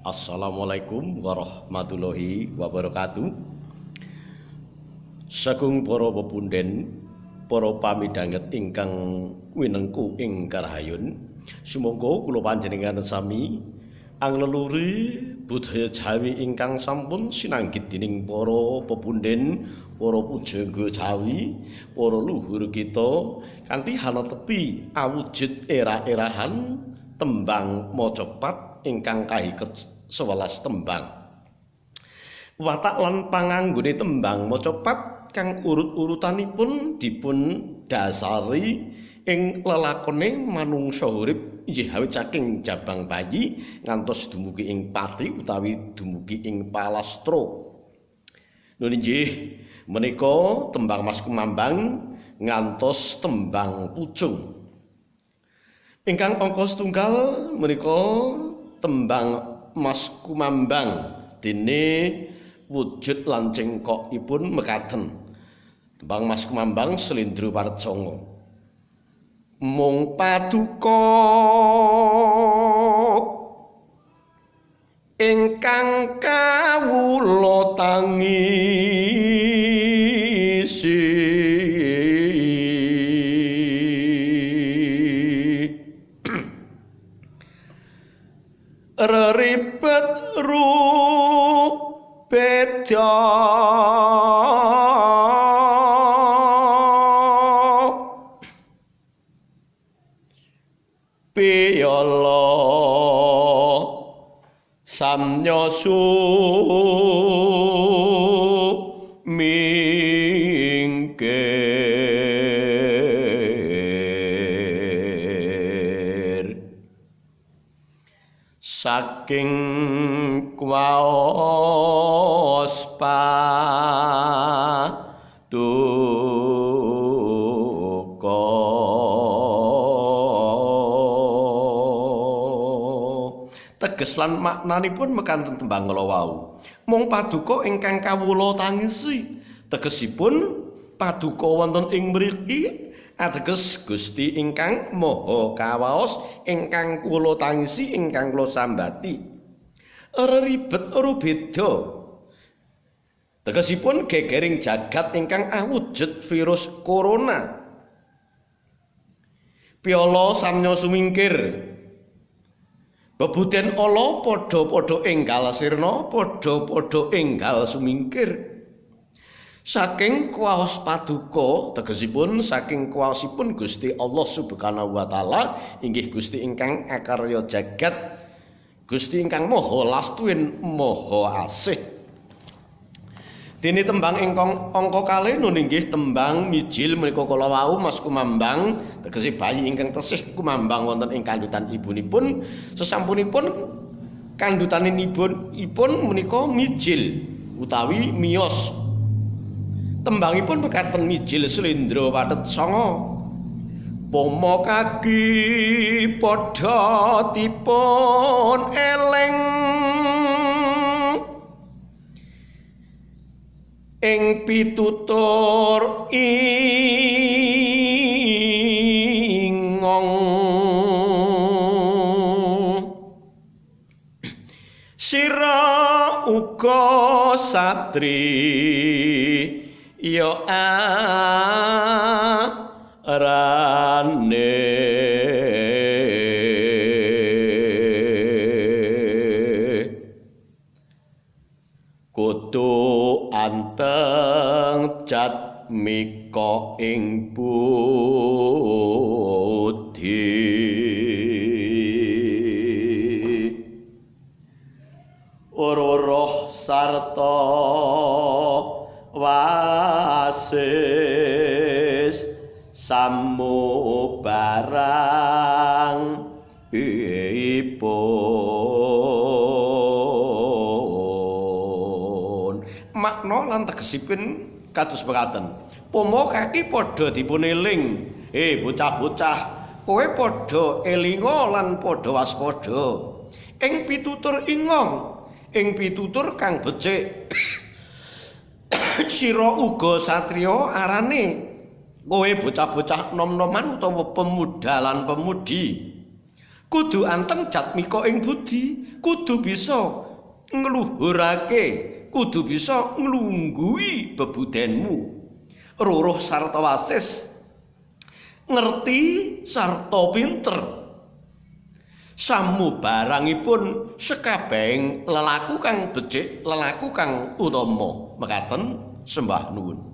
Assalamualaikum warahmatullahi wabarakatuh. Sagung para pepundhen, para pamidhanget ingkang winengku ing karahayun, sumangga kula panjenengan sami angleluри budaya Jawi ingkang sampun sinanggit dening para pepundhen, para pujangga Jawi, para luhur kita kanthi hanetepi awujud era-erahan tembang macapat ingkang kahiket 11 tembang. Watak lan panganggone tembang macapat kang urut-urutanipun dipun dasari ing lelakone manungsa urip inggih awit saking jabang bayi ngantos dumugi ing pati utawi dumugi ing palastra. Nun inggih menika tembang Mas Kumambang ngantos tembang Pucung. Ingkang angka setunggal menika tembang Mas Kumambang dene wujud lan cengkokipun mekaten. Tembang Mas Kumambang Slendra Parecanga. Mung paduka ingkang kawula tangisi reribet beda piyala samyasu mingkir saking kuwaos paduka teges lan maknanipun mekanten tembang kala wau mung paduka ingkang kawula tangisi tegesipun paduka wonten ing mriki ateges Gusti ingkang maha kawaos ingkang kula tangisi ingkang kula sambati reribet rubeda tegesipun gegering jagat ingkang awujud virus corona piyala samya sumingkir bebuden ala padha-padha enggal sirna padha-padha enggal sumingkir saking kuwaos paduka tegesipun saking kuwaosipun Gusti Allah Subhanahu wa taala inggih Gusti ingkang akarya jagat Gusti ingkang maha lastuwin maha asih. Dene tembang ingkang angka kalih nun inggih tembang mijil menika kala wau Mas Kumambang tegese bayi ingkang tesih kumambang wonten ing kandhutan ibunipun sesampunipun kandhutanipun menika mijil utawi miyos. Tembangipun mekaten mijil Slendra Parecanga. Pomo kaki padha dipun eleng ing pitutur ingong sira uga satri ya arane kudu anteng cat mika ing budi roh sarta wasis samu barang ipun makna lan tegesipun kados mekaten pomo kaki padha dipun eling bocah-bocah kowe padha elinga lan padha waspada ing pitutur ingong ing pitutur kang becik sira uga satriya arane kowe bocah-bocah nom-noman utawa pemuda lan pemudi kudu anteng jatmika ing budi kudu bisa ngluhurake, kudu bisa nglungguhi bebudenmu. Ruruh sarta wasis ngerti sarta pinter. Samu barangipun sekabehing lelaku kang becik, lelaku kang utama. Mekaten sembah nuwun.